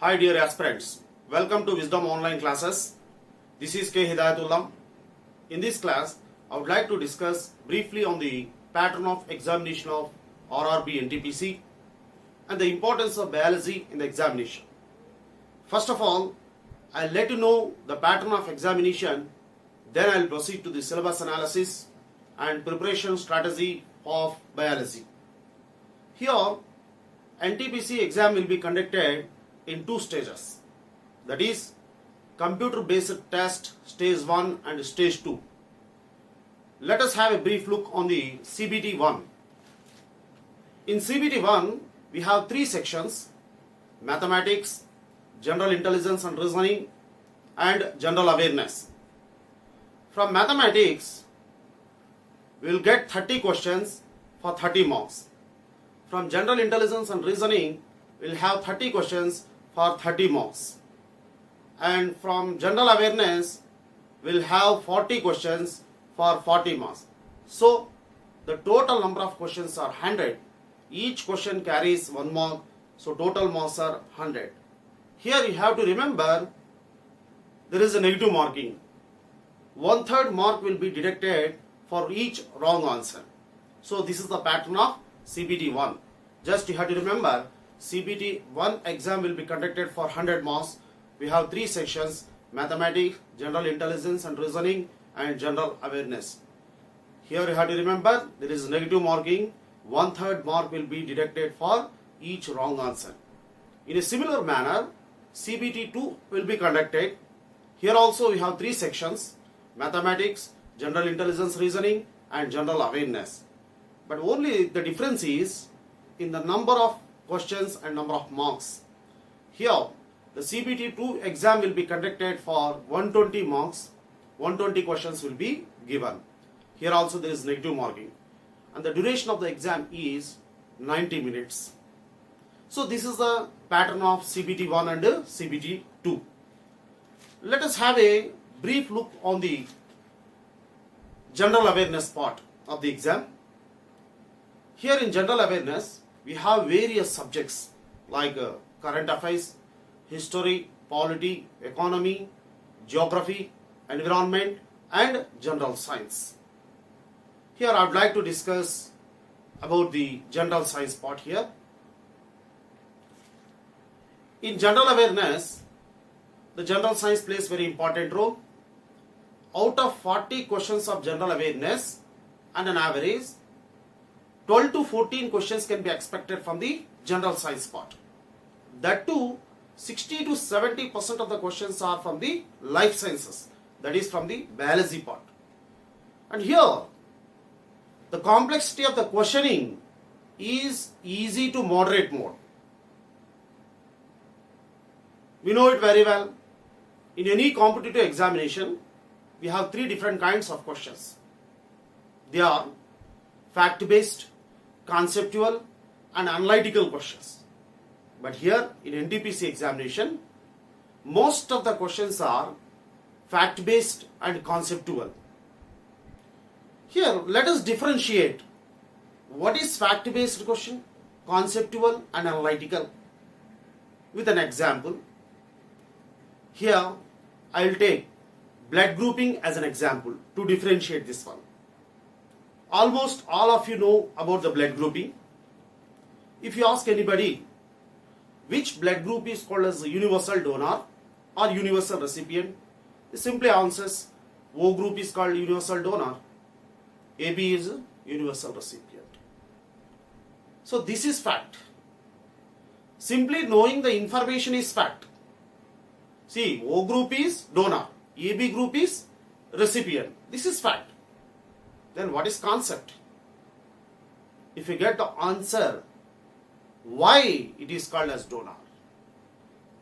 Hi dear aspirants, welcome to Wisdom Online Classes. This is K. Hidayatullah. In this class, I would like to discuss briefly on the pattern of examination of RRB NTPC and the importance of biology in the examination. First of all, I'll let you know the pattern of examination, then I'll proceed to the syllabus analysis and preparation strategy of biology. Here, NTPC exam will be conducted in two stages, that is computer based test stage 1 and stage 2. Let us have a brief look on the CBT 1. In CBT 1 we have three sections: mathematics, general intelligence and reasoning, and general awareness. From mathematics we will get 30 questions for 30 marks. From general intelligence and reasoning we will have 30 questions for 30 marks, and from general awareness we will have 40 questions for 40 marks. So the total number of questions are 100. Each question carries 1 mark, so total marks are 100. Here you have to remember there is a negative marking. 1/3 mark will be deducted for each wrong answer. So this is the pattern of CBT 1. Just you have to remember, CBT 1 exam will be conducted for 100 marks. We have three sections: mathematics, general intelligence and reasoning, and general awareness. Here you have to remember there is negative marking. 1/3 mark will be deducted for each wrong answer. In a similar manner, CBT 2 will be conducted. Here also we have three sections: mathematics, general intelligence, reasoning, and general awareness. But only the difference is in the number of questions and number of marks. Here the CBT 2 exam will be conducted for 120 marks. 120 questions will be given. Here also there is negative marking, and the duration of the exam is 90 minutes. So this is the pattern of CBT 1 and CBT 2. Let us have a brief look on the general awareness part of the exam. Here in general awareness we have various subjects like current affairs, history, polity, economy, geography, environment, and general science. Here I would like to discuss about the general science part here. In general awareness, the general science plays very important role. Out of 40 questions of general awareness, and an average 12 to 14 questions can be expected from the general science part. That too, 60 to 70% of the questions are from the life sciences, that is from the biology part. And here, the complexity of the questioning is easy to moderate mode. We know it very well. In any competitive examination, we have three different kinds of questions. They are fact-based, conceptual, and analytical questions. But here in NTPC examination, most of the questions are fact-based and conceptual. Here let us differentiate what is fact-based question, conceptual, and analytical with an example. Here I will take blood grouping as an example to differentiate this one. Almost all of you know about the blood grouping. If you ask anybody which blood group is called as a universal donor or universal recipient, he simply answers O group is called universal donor, AB is a universal recipient. So this is fact. Simply knowing the information is fact. See, O group is donor, AB group is recipient. This is fact. Then what is concept? If you get the answer why it is called as donor,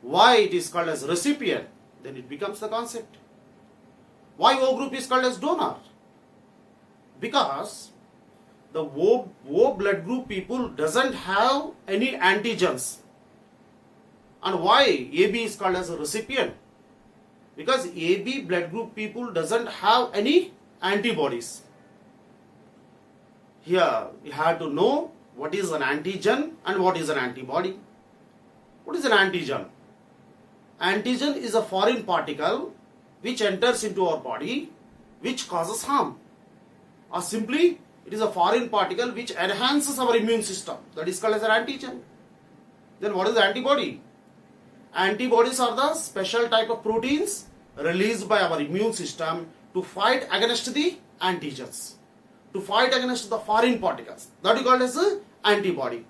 why it is called as recipient, then it becomes the concept. Why O group is called as donor? Because the O blood group people doesn't have any antigens. And why AB is called as a recipient? Because AB blood group people doesn't have any antibodies. Here you have to know what is an antigen and what is an antibody. What is an antigen? antigen is a foreign particle which enters into our body which causes harm, or simply it is a foreign particle which enhances our immune system, that is called as an antigen. Then what is the antibody? Antibodies are the special type of proteins released by our immune system to fight against the antigens, to fight against the foreign particles, that is called as an antibody.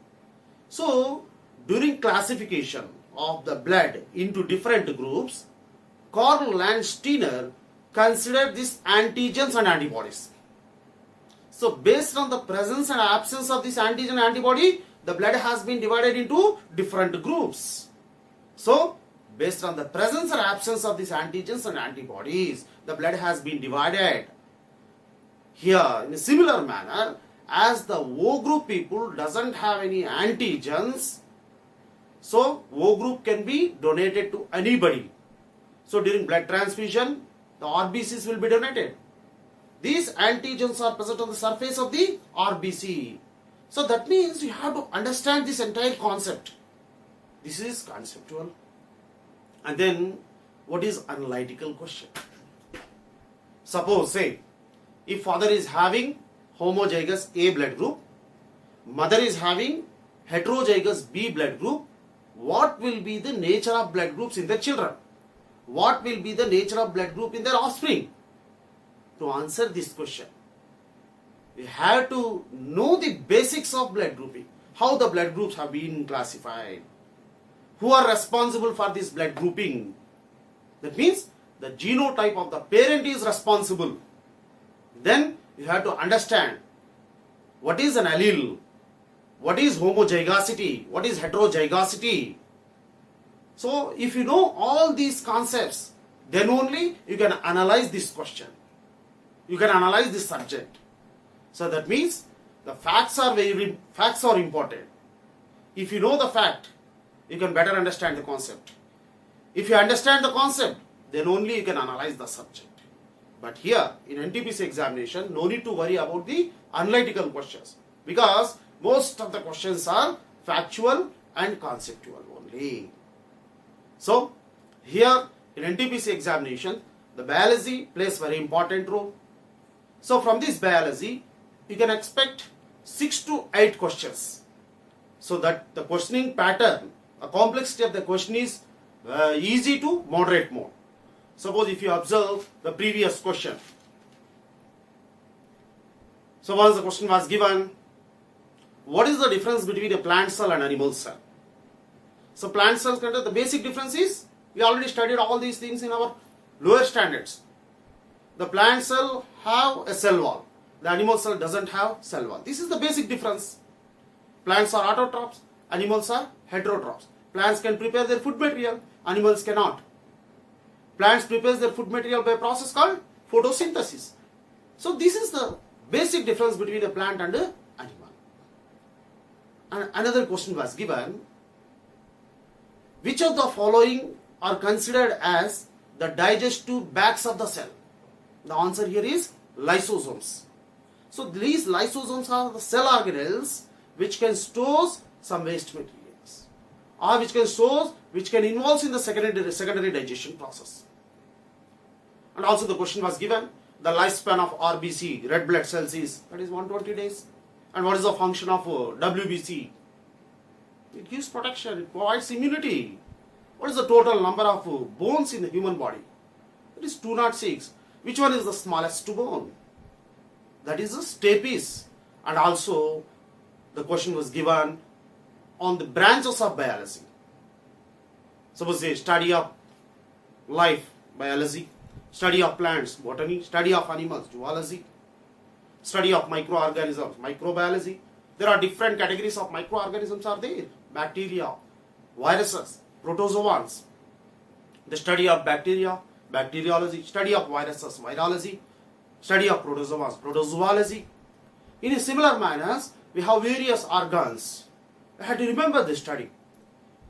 So during classification of the blood into different groups, Karl Landsteiner considered these antigens and antibodies. So based on the presence and absence of this antigen and antibody, the blood has been divided into different groups. So based on the presence or absence of these antigens and antibodies, the blood has been divided. Here in a similar manner, as the O group people doesn't have any antigens, so O group can be donated to anybody. So during blood transfusion, the RBCs will be donated. These antigens are present on the surface of the RBC. So that means you have to understand this entire concept. This is conceptual. And then what is analytical question? Suppose, say, if father is having homozygous A blood group, mother is having heterozygous B blood group, what will be the nature of blood groups in their children? What will be the nature of blood group in their offspring? To answer this question, we have to know the basics of blood grouping, how the blood groups have been classified, who are responsible for this blood grouping. That means the genotype of the parent is responsible. Then you have to understand what is an allele, what is homozygosity, what is heterozygosity. So if you know all these concepts, then only you can analyze this question. You can analyze this subject. So that means the facts are important. If you know the fact, you can better understand the concept. If you understand the concept, then only you can analyze the subject. But here in NTPC examination, no need to worry about the analytical questions, because most of the questions are factual and conceptual only. So here in NTPC examination, the biology plays very important role. So from this biology, you can expect 6 to 8 questions. So that the questioning pattern, a complexity of the question is easy to moderate mode. Suppose if you observe the previous question. So once the question was given, what is the difference between a plant cell and animal cell? So plant cells, the basic difference is, we already studied all these things in our lower standards. The plant cell have a cell wall. The animal cell doesn't have cell wall. This is the basic difference. Plants are autotrophs, animals are heterotrophs. Plants can prepare their food material, animals cannot. Plants prepare their food material by a process called photosynthesis. So this is the basic difference between a plant and an animal. And another question was given, which of the following are considered as the digestive bags of the cell? The answer here is lysosomes. So these lysosomes are the cell organelles which can store some waste materials, or which can involve in the secondary digestion process. And also the question was given, the lifespan of RBC, red blood cells, is, that is 120 days. And what is the function of WBC? It gives protection, it provides immunity. What is the total number of bones in the human body? It is 206. Which one is the smallest bone? That is the stapes. And also the question was given on the branches of biology. Suppose say study of life, biology, study of plants, botany, study of animals, zoology, study of microorganisms, microbiology. There are different categories of microorganisms are there. Bacteria, viruses, protozoans. The study of bacteria, bacteriology, study of viruses, virology, study of protozoans, protozoology. In a similar manner, we have various organs. I had to remember this study.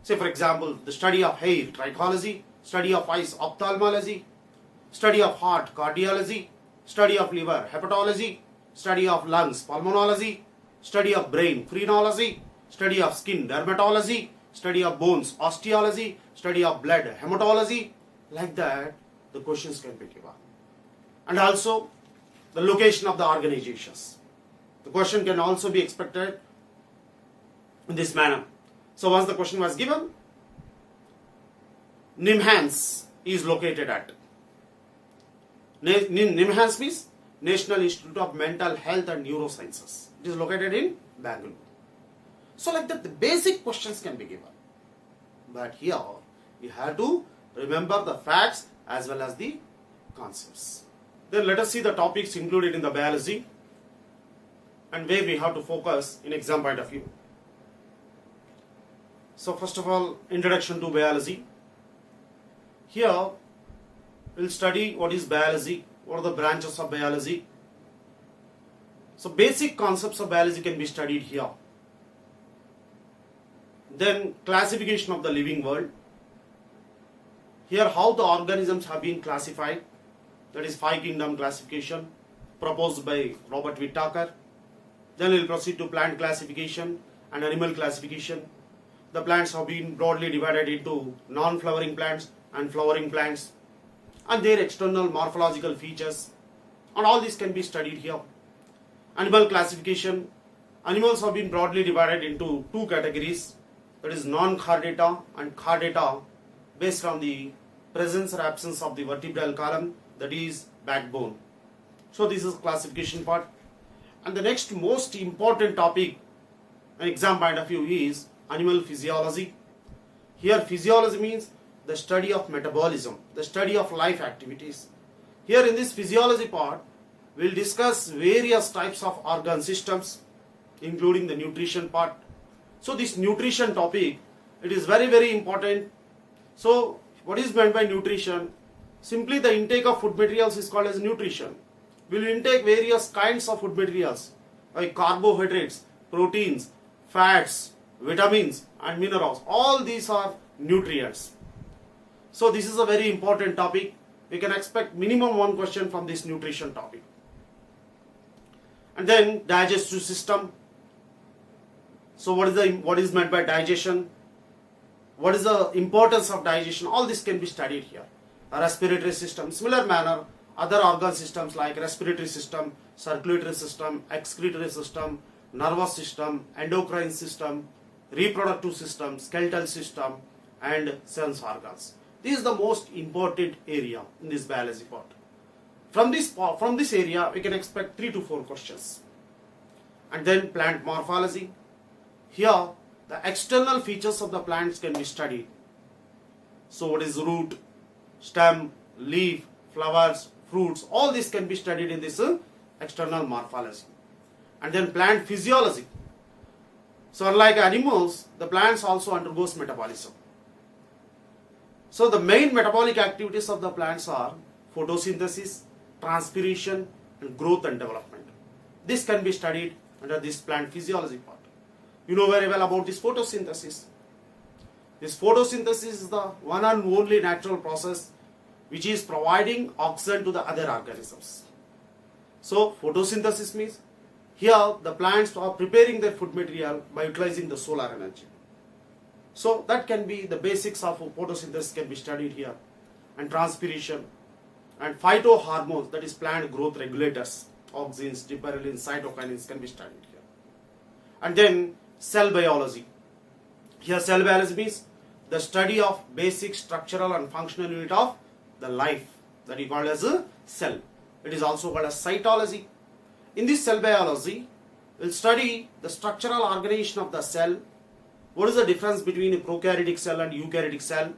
Say for example, the study of hair, trichology, study of eyes, ophthalmology, study of heart, cardiology, study of liver, hepatology, study of lungs, pulmonology, study of brain, phrenology, study of skin, dermatology, study of bones, osteology, study of blood, hematology. Like that, the questions can be given. And also, the location of the organizations. The question can also be expected in this manner. So once the question was given, NIMHANS is located at. NIMHANS means National Institute of Mental Health and Neurosciences. It is located in Bangalore. So like that, the basic questions can be given. But here, you have to remember the facts as well as the concepts. Then let us see the topics included in the biology and where we have to focus in exam point of view. So first of all, introduction to biology. Here, we'll study what is biology, what are the branches of biology. So basic concepts of biology can be studied here. Then classification of the living world. Here how the organisms have been classified. That is 5 kingdom classification proposed by Robert Whittaker. Then we'll proceed to plant classification and animal classification. The plants have been broadly divided into non-flowering plants and flowering plants and their external morphological features, and all this can be studied here. Animal classification. Animals have been broadly divided into 2 categories, that is non-chordata and chordata, based on the presence or absence of the vertebral column, that is backbone. So this is classification part. And the next most important topic, an exam point of view, is animal physiology. Here physiology means the study of metabolism, the study of life activities. Here in this physiology part, we will discuss various types of organ systems, including the nutrition part. So this nutrition topic, it is very, very important. So what is meant by nutrition? Simply the intake of food materials is called as nutrition. We will intake various kinds of food materials like carbohydrates, proteins, fats, vitamins and minerals. All these are nutrients. So this is a very important topic. We can expect minimum 1 question from this nutrition topic. And then digestive system. So what is meant by digestion? What is the importance of digestion? All this can be studied here. A respiratory system, similar manner, other organ systems like respiratory system, circulatory system, excretory system, nervous system, endocrine system, reproductive system, skeletal system and sense organs. This is the most important area in this biology part. From this area, we can expect 3 to 4 questions. And then plant morphology. Here, the external features of the plants can be studied. So what is root, stem, leaf, flowers, fruits, all this can be studied in this external morphology. And then plant physiology. So unlike animals, the plants also undergoes metabolism. So the main metabolic activities of the plants are photosynthesis, transpiration and growth and development. This can be studied under this plant physiology part. You know very well about this photosynthesis. This photosynthesis is the one and only natural process which is providing oxygen to the other organisms. So photosynthesis means here the plants are preparing their food material by utilizing the solar energy. So that can be the basics of photosynthesis can be studied here. And transpiration and phytohormones, that is plant growth regulators, auxins, gibberellins, cytokinins can be studied here. And then cell biology. Here cell biology means the study of basic structural and functional unit of the life, that is called as a cell. It is also called as cytology. In this cell biology, we will study the structural organization of the cell. What is the difference between a prokaryotic cell and eukaryotic cell?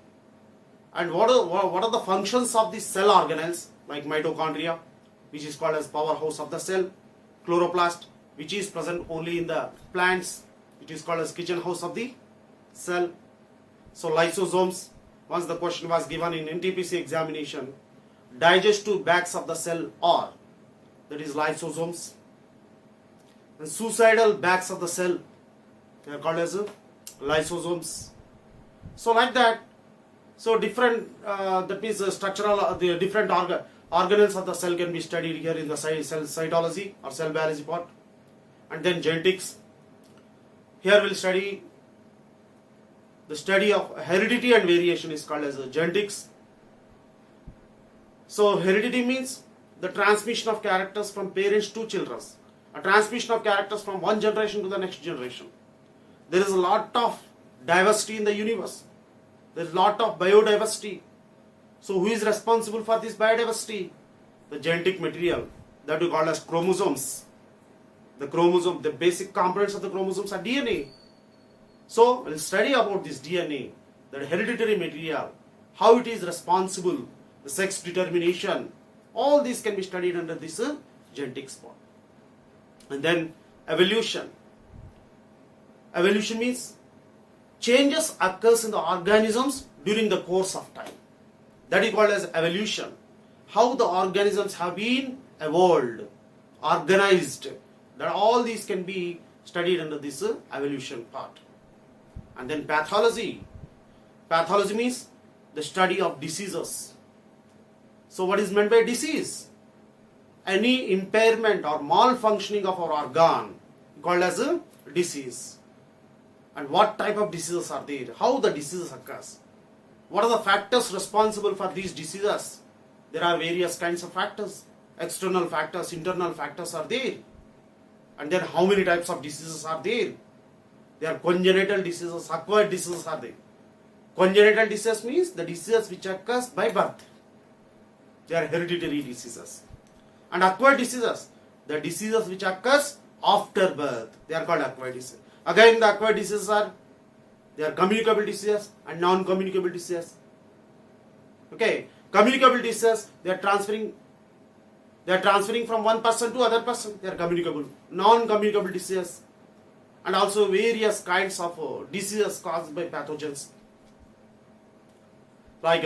And what are the functions of the cell organelles like mitochondria, which is called as powerhouse of the cell, chloroplast, which is present only in the plants, it is called as kitchen house of the cell. So lysosomes, once the question was given in NTPC examination, digestive bags of the cell are, that is lysosomes, and suicidal bags of the cell, they are called as lysosomes. So like that, so different, that means the structural, the different organelles of the cell can be studied here in the cell cytology or cell biology part. And then genetics. Here we'll study The study of heredity and variation is called as genetics. So heredity means the transmission of characters from parents to children, a transmission of characters from one generation to the next generation. There is a lot of diversity in the universe. There is a lot of biodiversity. So who is responsible for this biodiversity? The genetic material that we call as chromosomes. The chromosome, the basic components of the chromosomes are DNA. So we'll study about this DNA, the hereditary material, how it is responsible, the sex determination. All these can be studied under this genetics part. And then evolution. Evolution means changes occurs in the organisms during the course of time. That is called as evolution. How the organisms have been evolved, organized. That all these can be studied under this evolution part. And then pathology. Pathology means the study of diseases. So what is meant by disease? Any impairment or malfunctioning of our organ called as a disease. And what type of diseases are there? How the diseases occurs? What are the factors responsible for these diseases? There are various kinds of factors. External factors, internal factors are there. And then how many types of diseases are there? There are congenital diseases, acquired diseases are there. Congenital disease means the diseases which occurs by birth. They are hereditary diseases. And acquired diseases, the diseases which occurs after birth, they are called acquired diseases. Again, the acquired diseases are, they are communicable diseases and non-communicable diseases. Okay, communicable diseases, they are transferring from one person to other person. They are communicable. Non-communicable diseases, and also various kinds of diseases caused by pathogens, like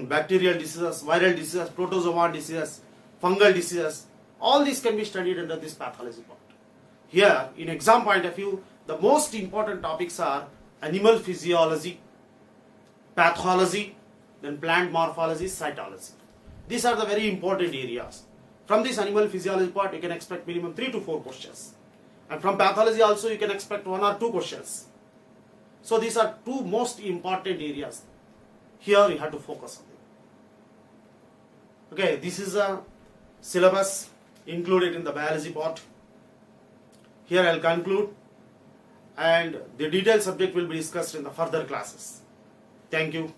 bacterial diseases, viral diseases, protozoan diseases, fungal diseases. All these can be studied under this pathology part. Here, in exam point of view, the most important topics are animal physiology, pathology, then plant morphology, cytology. These are the very important areas. From this animal physiology part, you can expect minimum 3 to 4 questions. And from pathology also, you can expect 1 or 2 questions. So these are two most important areas. Here you have to focus on them. Okay, this is a syllabus included in the biology part. Here I'll conclude, and the detailed subject will be discussed in the further classes. Thank you.